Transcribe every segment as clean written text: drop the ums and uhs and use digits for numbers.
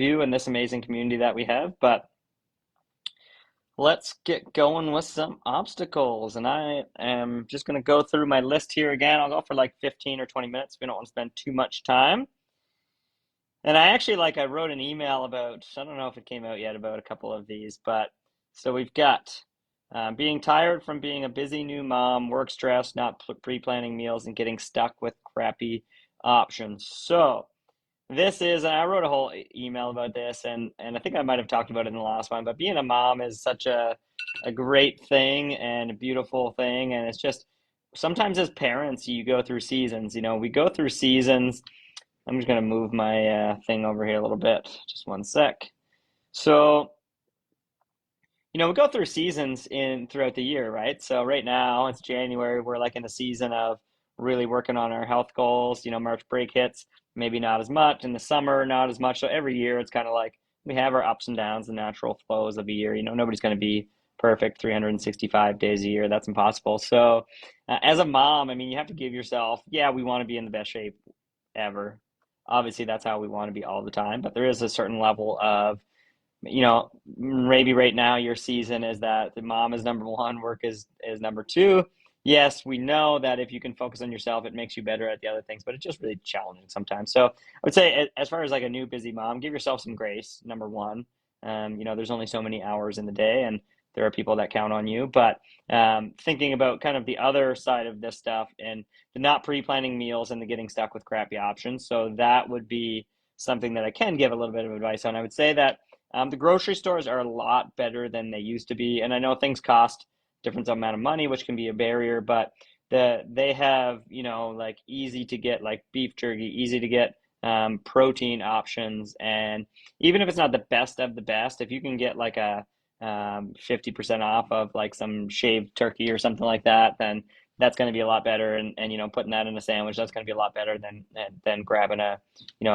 you and this amazing community that we have, but let's get going with some obstacles. And I am just going to go through my list here again. I'll go for like 15 or 20 minutes. We don't want to spend too much time. And I actually I wrote an email about, I don't know if it came out yet, about a couple of these, but so we've got being tired from being a busy new mom, work stress, not pre-planning meals, and getting stuck with crappy options. So this is, and I wrote a whole email about this, and I think I might have talked about it in the last one, but being a mom is such a great thing and a beautiful thing, and it's just sometimes as parents you go through seasons. We go through seasons. I'm just gonna move my thing over here a little bit. Just one sec. So, we go through seasons in throughout the year, right? So right now it's January. We're like in a season of really working on our health goals. March break hits, maybe not as much. In the summer, not as much. So every year it's kind of like we have our ups and downs, the natural flows of a year. Nobody's going to be perfect 365 days a year. That's impossible. So as a mom, I mean, you have to give yourself, yeah, we want to be in the best shape ever. Obviously, that's how we want to be all the time, but there is a certain level of maybe right now your season is that the mom is number one, work is number two. Yes, we know that if you can focus on yourself, it makes you better at the other things, but it's just really challenging sometimes. So I would say, as far as like a new busy mom, give yourself some grace. Number one, there's only so many hours in the day, and there are people that count on you. But thinking about kind of the other side of this stuff and the not pre-planning meals and the getting stuck with crappy options. So that would be something that I can give a little bit of advice on. I would say that the grocery stores are a lot better than they used to be, and I know things cost different amount of money, which can be a barrier, but they have like easy to get like beef jerky, easy to get protein options, and even if it's not the best of the best, if you can get like a 50% off of like some shaved turkey or something like that, then that's going to be a lot better. And putting that in a sandwich, that's going to be a lot better than grabbing a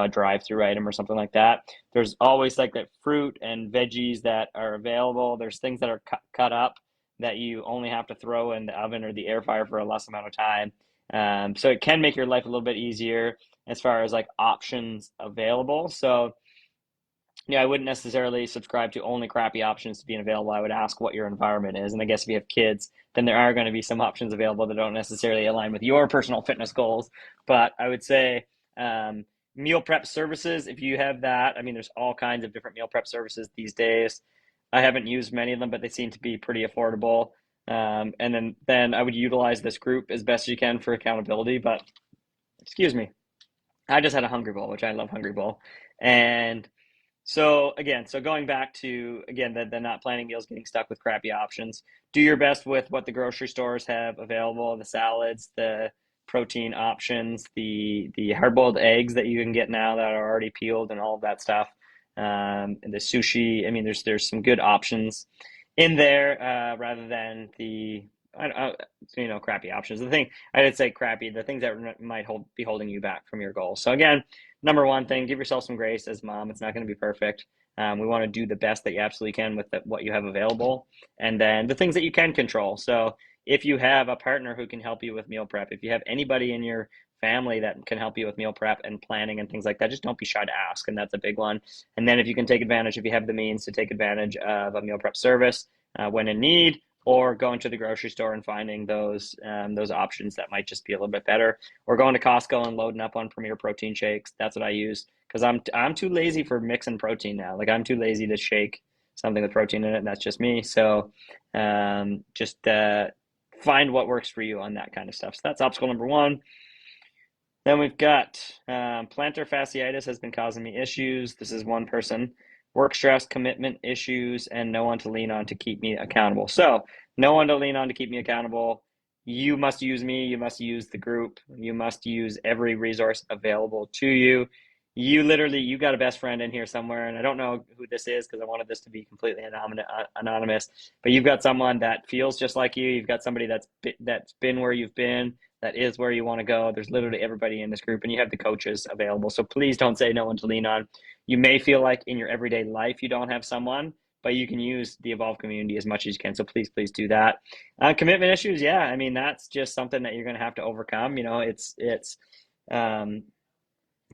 drive-through item or something like that. There's always like that fruit and veggies that are available. There's things that are cut up that you only have to throw in the oven or the air fryer for a less amount of time. So it can make your life a little bit easier as far as like options available. So yeah, I wouldn't necessarily subscribe to only crappy options to being available. I would ask what your environment is. And I guess if you have kids, then there are going to be some options available that don't necessarily align with your personal fitness goals. But I would say meal prep services, if you have that, I mean, there's all kinds of different meal prep services these days. I haven't used many of them, but they seem to be pretty affordable. And then I would utilize this group as best you can for accountability. But excuse me, I just had a Hungry Bowl, which I love Hungry Bowl. And so again, going back to again the not planning meals, getting stuck with crappy options. Do your best with what the grocery stores have available: the salads, the protein options, the hard-boiled eggs that you can get now that are already peeled, and all of that stuff. And the sushi. I mean, there's some good options in there rather than the crappy options. The thing I did say crappy, the things that might be holding you back from your goals. So again, number one thing, give yourself some grace as mom. It's not going to be perfect. We want to do the best that you absolutely can with what you have available, and then the things that you can control. So if you have a partner who can help you with meal prep, if you have anybody in your family that can help you with meal prep and planning and things like that, just don't be shy to ask, and that's a big one. And then if you can take advantage, if you have the means to take advantage of a meal prep service when in need, or going to the grocery store and finding those options that might just be a little bit better, or going to Costco and loading up on Premier protein shakes. That's what I use because I'm too lazy for mixing protein now. Like I'm too lazy to shake something with protein in it, and that's just me. So just find what works for you on that kind of stuff. So that's obstacle number one. Then we've got plantar fasciitis has been causing me issues. This is one person. Work stress, commitment issues, and no one to lean on to keep me accountable. So no one to lean on to keep me accountable. You must use me. You must use the group. You must use every resource available to you. You got a best friend in here somewhere, and I don't know who this is because I wanted this to be completely anonymous. But you've got someone that feels just like you. You've got somebody that's been where you've been, that is where you want to go. There's literally everybody in this group, and you have the coaches available. So please don't say no one to lean on. You may feel like in your everyday life you don't have someone, but you can use the Evolve community as much as you can. So please do that. Commitment issues, yeah. I mean, that's just something that you're going to have to overcome. It's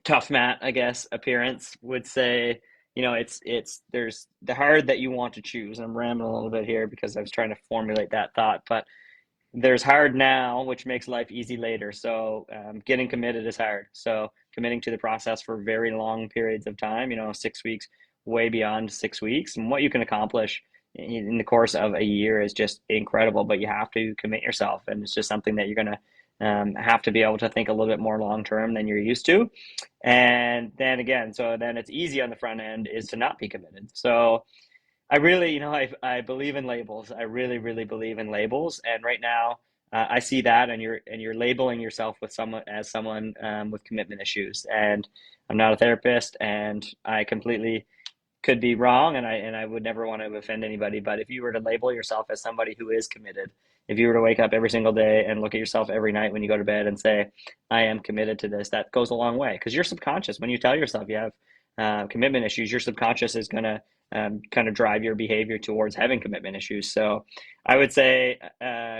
tough Matt, I guess, appearance would say, there's the hard that you want to choose. I'm rambling a little bit here because I was trying to formulate that thought, but there's hard now, which makes life easy later. So getting committed is hard. So committing to the process for very long periods of time, 6 weeks, way beyond 6 weeks, and what you can accomplish in the course of a year is just incredible. But you have to commit yourself, and it's just something that you're gonna have to be able to think a little bit more long term than you're used to. And then again, so then it's easy on the front end is to not be committed. So I really, I believe in labels. I really, really believe in labels. And right now, I see that, and you're labeling yourself with someone as someone with commitment issues. And I'm not a therapist, and I completely could be wrong, and I would never want to offend anybody. But if you were to label yourself as somebody who is committed, if you were to wake up every single day and look at yourself every night when you go to bed and say, "I am committed to this," that goes a long way, because your subconscious, when you tell yourself you have commitment issues, your subconscious is going to kind of drive your behavior towards having commitment issues. So I would say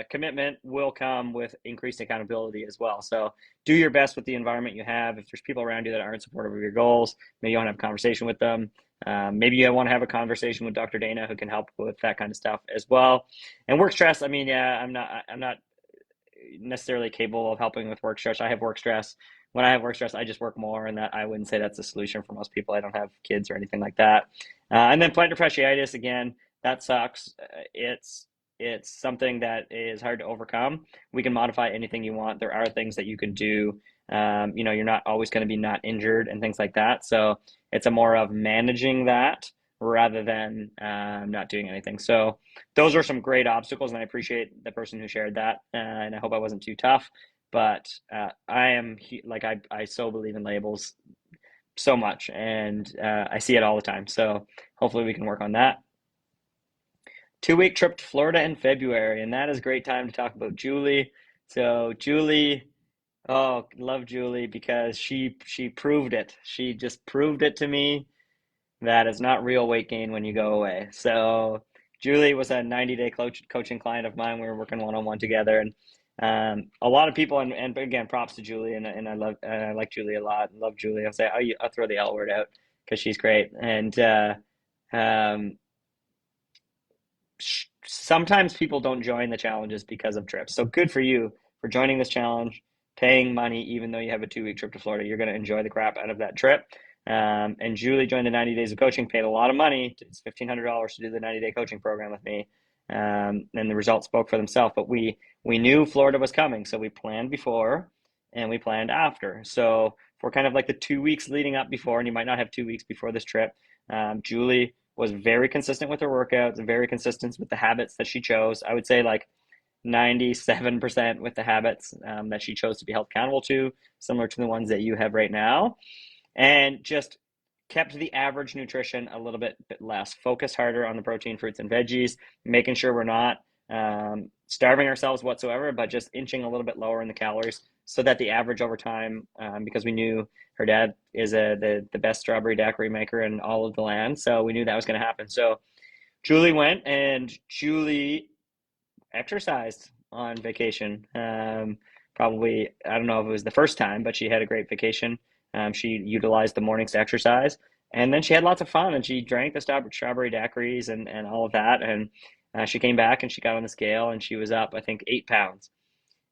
commitment will come with increased accountability as well. So do your best with the environment you have. If there's people around you that aren't supportive of your goals, maybe you want to have a conversation with them. Maybe you want to have a conversation with Dr. Dana, who can help with that kind of stuff as well. And work stress, I mean, yeah, I'm not necessarily capable of helping with work stress. I have work stress. When I have work stress, I just work more, and that I wouldn't say that's a solution for most people. I don't have kids or anything like that. And then plantar fasciitis, again, that sucks. It's something that is hard to overcome. We can modify anything you want. There are things that you can do. You're not always going to be not injured and things like that. So it's a more of managing that rather than not doing anything. So those are some great obstacles, and I appreciate the person who shared that. And I hope I wasn't too tough. But I am like I so believe in labels so much, and I see it all the time. So hopefully we can work on that. 2 week trip to Florida in February, and that is a great time to talk about Julie. So Julie, oh, love Julie because she proved it. She just proved it to me that it's not real weight gain when you go away. So Julie was a 90-day coaching client of mine. We were working one-on-one together, and a lot of people, and again, props to Julie, and I like Julie a lot. Love Julie. I'll throw the L word out because she's great. And um, sometimes people don't join the challenges because of trips. So good for you for joining this challenge, paying money, even though you have a 2 week trip to Florida. You're going to enjoy the crap out of that trip. And Julie joined the 90 days of coaching, paid a lot of money. It's $1,500 to do the 90-day coaching program with me. And the results spoke for themselves. But we knew Florida was coming, so we planned before and we planned after. So for kind of like the 2 weeks leading up before, and you might not have 2 weeks before this trip, Julie was very consistent with her workouts and very consistent with the habits that she chose. I would say like 97% with the habits that she chose to be held accountable to, similar to the ones that you have right now, and just kept the average nutrition a little bit less, focus harder on the protein, fruits, and veggies, making sure we're not starving ourselves whatsoever, but just inching a little bit lower in the calories so that the average over time, because we knew her dad is the best strawberry daiquiri maker in all of the land. So we knew that was going to happen. So Julie went, and Julie exercised on vacation. Probably, I don't know if it was the first time, but she had a great vacation. She utilized the mornings to exercise, and then she had lots of fun, and she drank the strawberry daiquiris and all of that. And she came back and she got on the scale, and she was up, I think, 8 pounds.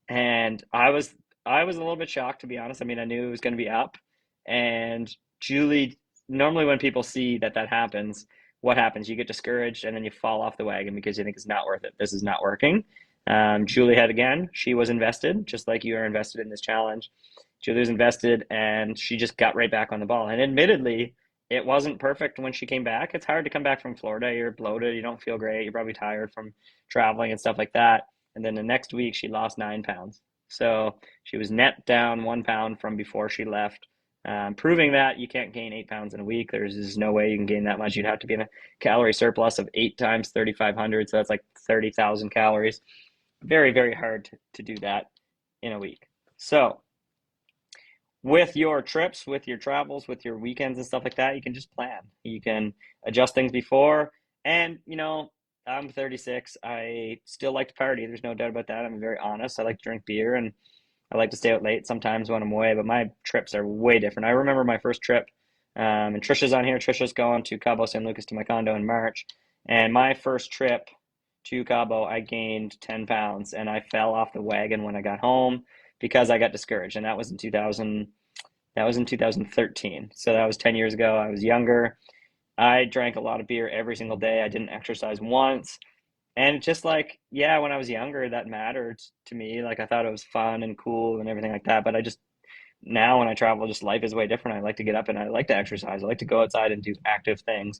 And I was a little bit shocked, to be honest. I mean, I knew it was going to be up. And Julie, normally when people see that happens, what happens? You get discouraged and then you fall off the wagon because you think it's not worth it. This is not working. Julie had, again, she was invested, just like you are invested in this challenge. Julie was invested, and she just got right back on the ball. And admittedly, it wasn't perfect when she came back. It's hard to come back from Florida. You're bloated. You don't feel great. You're probably tired from traveling and stuff like that. And then the next week, she lost 9 pounds. So she was net down 1 pound from before she left, proving that you can't gain 8 pounds in a week. There's no way you can gain that much. You'd have to be in a calorie surplus of 8 times 3,500. So that's like 30,000 calories. Very, very hard to do that in a week. So with your trips, with your travels, with your weekends and stuff like that, you can just plan. You can adjust things before. And, I'm 36. I still like to party. There's no doubt about that. I'm very honest. I like to drink beer, and I like to stay out late sometimes when I'm away, but my trips are way different. I remember my first trip And Trisha's on here. Trisha's going to Cabo San Lucas to my condo in March. And my first trip to Cabo, I gained 10 pounds and I fell off the wagon when I got home because I got discouraged. And that was in 2000, that was in 2013. So that was 10 years ago. I was younger. I drank a lot of beer every single day. I didn't exercise once. And just like, yeah, when I was younger, that mattered to me. Like I thought it was fun and cool and everything like that. But I just now when I travel, just life is way different. I like to get up and I like to exercise. I like to go outside and do active things.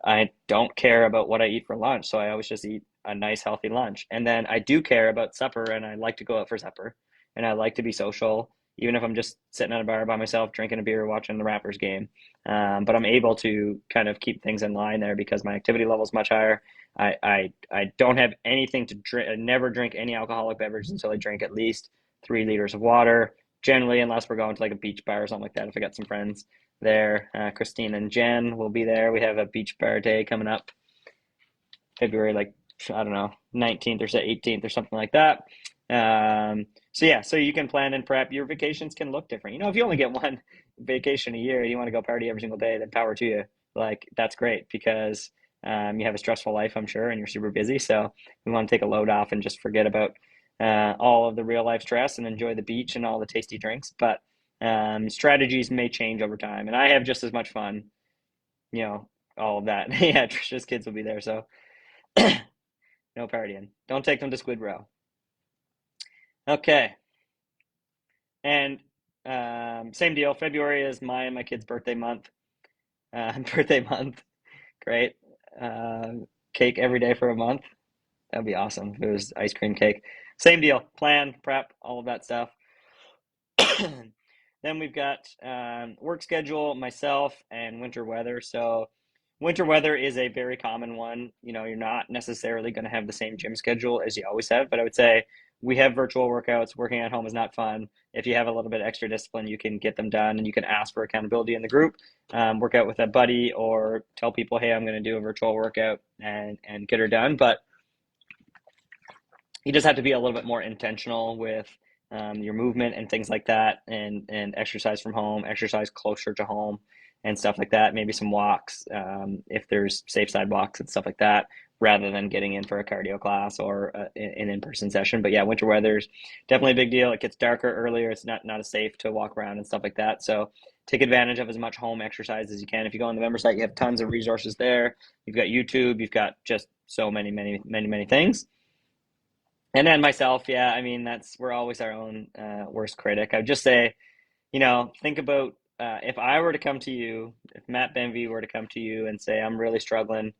I don't care about what I eat for lunch, so I always just eat a nice healthy lunch. And then I do care about supper and I like to go out for supper and I like to be social, even if I'm just sitting at a bar by myself, drinking a beer, watching the Raptors game. But I'm able to kind of keep things in line there because my activity level is much higher. I don't have anything to drink. I never drink any alcoholic beverage until I drink at least 3 liters of water. Generally, unless we're going to like a beach bar or something like that. If I got some friends there, Christine and Jen will be there. We have a beach bar day coming up February, like, I don't know, 19th or 18th or something like that. So yeah, so you can plan and prep. Your vacations can look different. If you only get one vacation a year and you want to go party every single day, then power to you. Like that's great because you have a stressful life, I'm sure, and you're super busy. So we want to take a load off and just forget about all of the real life stress and enjoy the beach and all the tasty drinks. But strategies may change over time, and I have just as much fun. You know, all of that. Yeah, Trisha's kids will be there, so no partying. Don't take them to Squid Row. Okay, and same deal. February is my kid's birthday month. Birthday month, great. Cake every day for a month. That'd be awesome if it was ice cream cake. Same deal. Plan, prep, all of that stuff. Then we've got work schedule, myself, and winter weather. So winter weather is a very common one. You're not necessarily going to have the same gym schedule as you always have, but I would say we have virtual workouts. Working at home is not fun. If you have a little bit extra discipline, you can get them done and you can ask for accountability in the group, work out with a buddy or tell people, hey, I'm going to do a virtual workout and get her done. But you just have to be a little bit more intentional with your movement and things like that, and exercise from home, exercise closer to home, and stuff like that. Maybe some walks if there's safe side walks and stuff like that, rather than getting in for a cardio class or an in-person session. But yeah, winter weather's definitely a big deal. It gets darker earlier. It's not as safe to walk around and stuff like that. So take advantage of as much home exercise as you can. If you go on the member site, you have tons of resources there. You've got YouTube. You've got just so many things. And then myself, yeah, I mean, we're always our own worst critic. I would just say, think about if I were to come to you, if Matt Benvey were to come to you and say, I'm really struggling,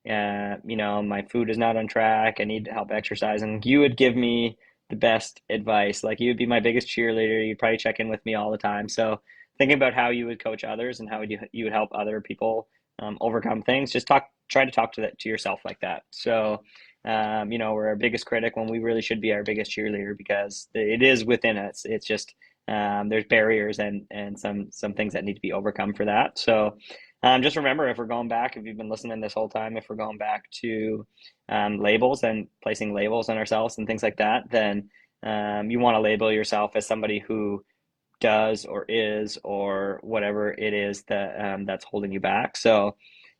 my food is not on track, I need help exercising, you would give me the best advice. Like you would be my biggest cheerleader. You'd probably check in with me all the time. So thinking about how you would coach others and how you would help other people overcome things, just try to talk to yourself like that. So we're our biggest critic when we really should be our biggest cheerleader because it is within us. It's just there's barriers and some things that need to be overcome for that. So just remember, if we're going back, if you've been listening this whole time, if we're going back to labels and placing labels on ourselves and things like that, then you want to label yourself as somebody who does or is or whatever it is that's holding you back. So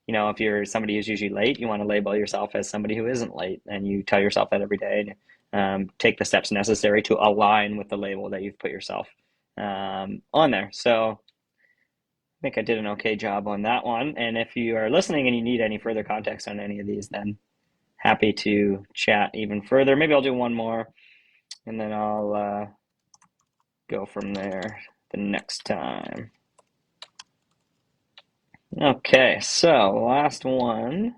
if you're somebody who's usually late, you want to label yourself as somebody who isn't late, and you tell yourself that every day, and take the steps necessary to align with the label that you've put yourself on there. So I think I did an okay job on that one. And if you are listening and you need any further context on any of these, then happy to chat even further. Maybe I'll do one more, and then I'll go from there the next time. Okay, so last one.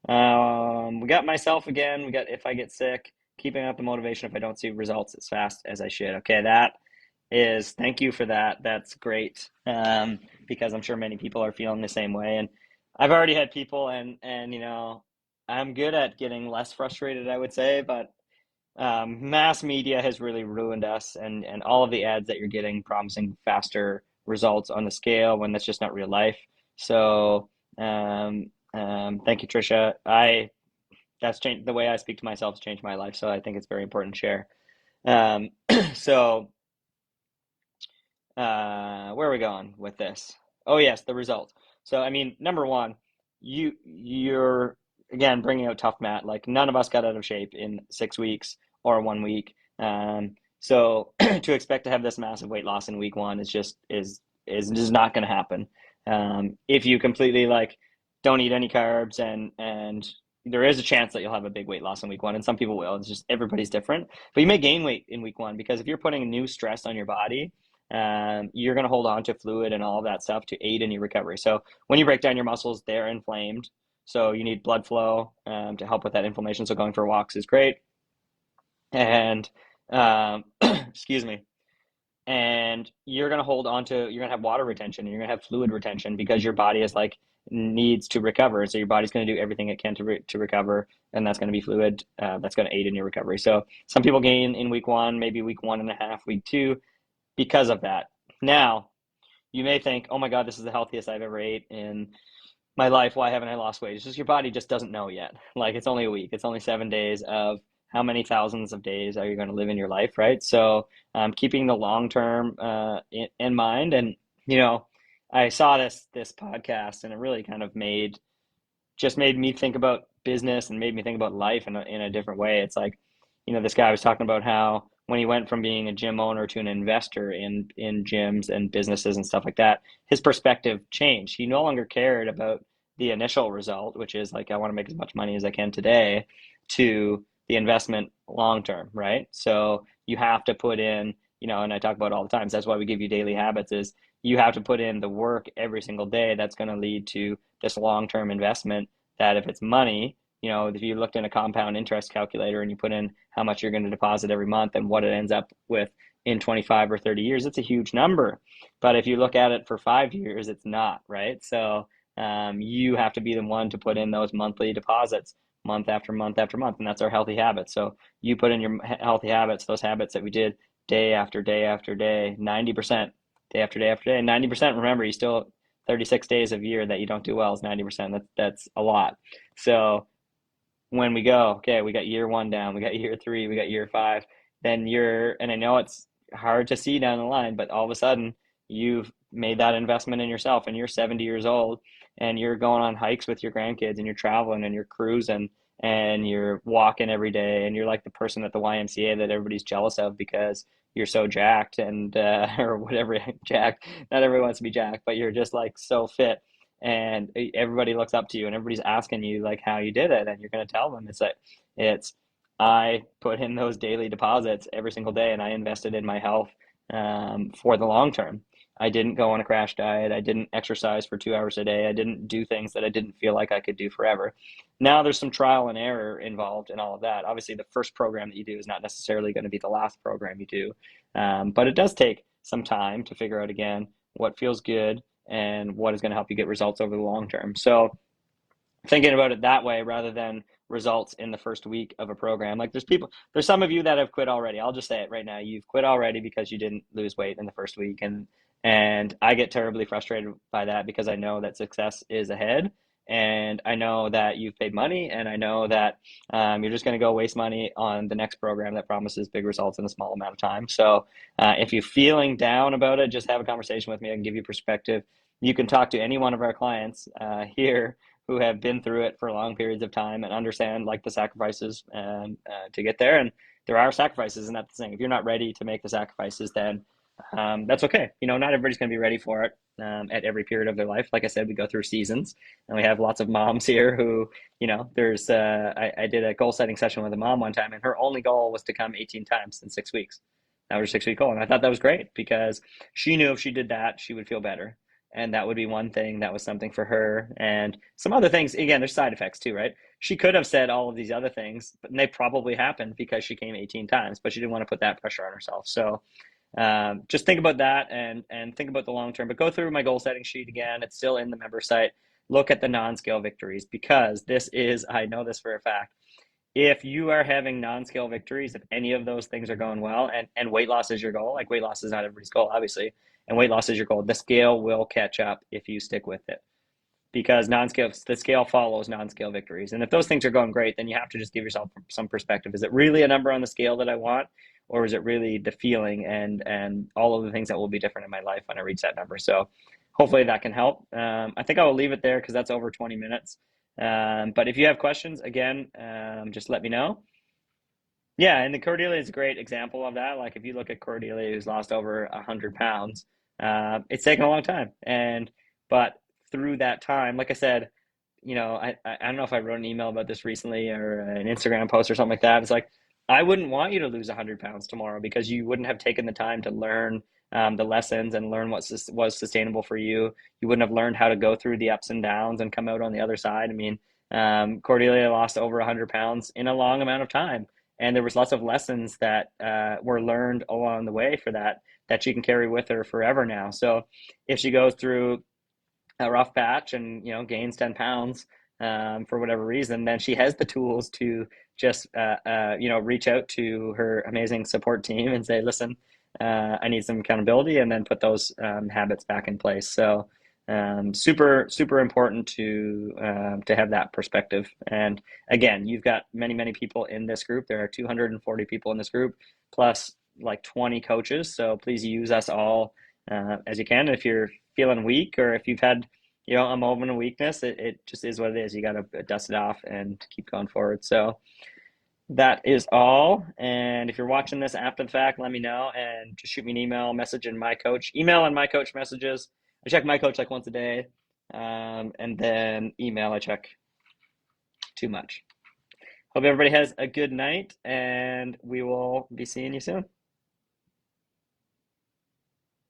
We got myself again. We got if I get sick, keeping up the motivation if I don't see results as fast as I should. Okay, thank you for that. That's great. Because I'm sure many people are feeling the same way. And I've already had people and I'm good at getting less frustrated, I would say, but mass media has really ruined us and all of the ads that you're getting promising faster results on the scale when that's just not real life. So thank you, Trisha. That's changed the way I speak to myself has changed my life. So I think it's very important to share. So where are we going with this? Oh yes, the results. So I mean, number one, you're again bringing out tough Matt. Like none of us got out of shape in 6 weeks or 1 week. So to expect to have this massive weight loss in week one is just not going to happen. If you completely like don't eat any carbs and there is a chance that you'll have a big weight loss in week one, and some people will. It's just everybody's different. But you may gain weight in week one because if you're putting new stress on your body, you're going to hold on to fluid and all of that stuff to aid in your recovery. So when you break down your muscles, they're inflamed. So you need blood flow to help with that inflammation. So going for walks is great. And excuse me. And you're going to hold on to, you're going to have water retention and you're going to have fluid retention because your body is like needs to recover. So your body's going to do everything it can to recover. And that's going to be fluid. That's going to aid in your recovery. So some people gain in week one, maybe week 1.5, week two, because of that. Now, you may think, oh my God, this is the healthiest I've ever ate in my life. Why haven't I lost weight? It's just your body just doesn't know yet. Like it's only a week. It's only 7 days of how many thousands of days are you going to live in your life, right? So keeping the long term in mind. And, you know, I saw this podcast and it really kind of made me think about business and made me think about life in a different way. It's like, you know, this guy was talking about how when he went from being a gym owner to an investor in gyms and businesses and stuff like that, his perspective changed. He no longer cared about the initial result, which is like, I want to make as much money as I can today, to the investment long term, right? So you have to put in, you know, and I talk about it all the times, that's why we give you daily habits, is you have to put in the work every single day that's going to lead to this long-term investment. That if it's money, you know, if you looked in a compound interest calculator and you put in how much you're going to deposit every month and what it ends up with in 25 or 30 years, it's a huge number. But if you look at it for 5 years, it's not, right? So you have to be the one to put in those monthly deposits month after month after month. And that's our healthy habits. So you put in your healthy habits, those habits that we did day after day after day, 90%, day after day after day, 90%. Remember, you still 36 days of year that you don't do well is 90%. That's a lot. So when we go, okay, we got year one down, we got year three, we got year five, then and I know it's hard to see down the line, but all of a sudden you've made that investment in yourself and you're 70 years old and you're going on hikes with your grandkids and you're traveling and you're cruising and you're walking every day and you're like the person at the YMCA that everybody's jealous of because you're so jacked and or whatever. Jacked, not everyone wants to be jacked, but you're just like so fit and everybody looks up to you and everybody's asking you like how you did it and you're going to tell them it's like it's I put in those daily deposits every single day and I invested in my health for the long term. I didn't go on a crash diet. I didn't exercise for 2 hours a day. I didn't do things that I didn't feel like I could do forever. Now there's some trial and error involved in all of that. Obviously, the first program that you do is not necessarily going to be the last program you do, but it does take some time to figure out again what feels good and what is going to help you get results over the long term. So thinking about it that way rather than results in the first week of a program. Like there's some of you that have quit already. I'll just say it right now. You've quit already because you didn't lose weight in the first week. And I get terribly frustrated by that because I know that success is ahead. And I know that you've paid money and I know that you're just going to go waste money on the next program that promises big results in a small amount of time. So if you're feeling down about it, just have a conversation with me. I can give you perspective. You can talk to any one of our clients here who have been through it for long periods of time and understand like the sacrifices to get there. And there are sacrifices, and that's the thing. If you're not ready to make the sacrifices, then that's okay. You know, not everybody's going to be ready for it at every period of their life. Like I said, we go through seasons, and we have lots of moms here who, you know, there's. I did a goal setting session with a mom one time, and her only goal was to come 18 times in 6 weeks. That was her 6 week goal, and I thought that was great because she knew if she did that, she would feel better. And that would be one thing that was something for her. And some other things, again, there's side effects too, right? She could have said all of these other things, but they probably happened because she came 18 times, but she didn't want to put that pressure on herself. So just think about that and think about the long term. But go through my goal setting sheet again. It's still in the member site. Look at the non-scale victories because this is, I know this for a fact. If you are having non-scale victories, if any of those things are going well, and weight loss is your goal, like weight loss is not everybody's goal, obviously, and weight loss is your goal, the scale will catch up if you stick with it because the scale follows non-scale victories. And if those things are going great, then you have to just give yourself some perspective. Is it really a number on the scale that I want? Or is it really the feeling and all of the things that will be different in my life when I reach that number? So hopefully that can help. I think I will leave it there because that's over 20 minutes. But if you have questions, again, just let me know. Yeah, and the Cordelia is a great example of that. Like if you look at Cordelia, who's lost over 100 pounds, it's taken a long time. And but through that time, like I said, I don't know if I wrote an email about this recently or an Instagram post or something like that. It's like I wouldn't want you to lose 100 pounds tomorrow because you wouldn't have taken the time to learn the lessons and learn what was sustainable for you. You wouldn't have learned how to go through the ups and downs and come out on the other side. I mean, Cordelia lost over 100 pounds in a long amount of time, and there was lots of lessons that were learned along the way for that she can carry with her forever now. So if she goes through a rough patch and gains 10 pounds for whatever reason, then she has the tools to just reach out to her amazing support team and say, listen, I need some accountability, and then put those habits back in place. So super super important to have that perspective. And again, you've got many people in this group. There are 240 people in this group, plus like 20 coaches. So please use us all as you can. If you're feeling weak, or if you've had a moment of weakness, it just is what it is. You got to dust it off and keep going forward. So that is all. And if you're watching this after the fact, let me know and just shoot me an email, message in my coach, email and my coach messages. I check my coach like once a day. And then email, I check too much. Hope everybody has a good night, and we will be seeing you soon.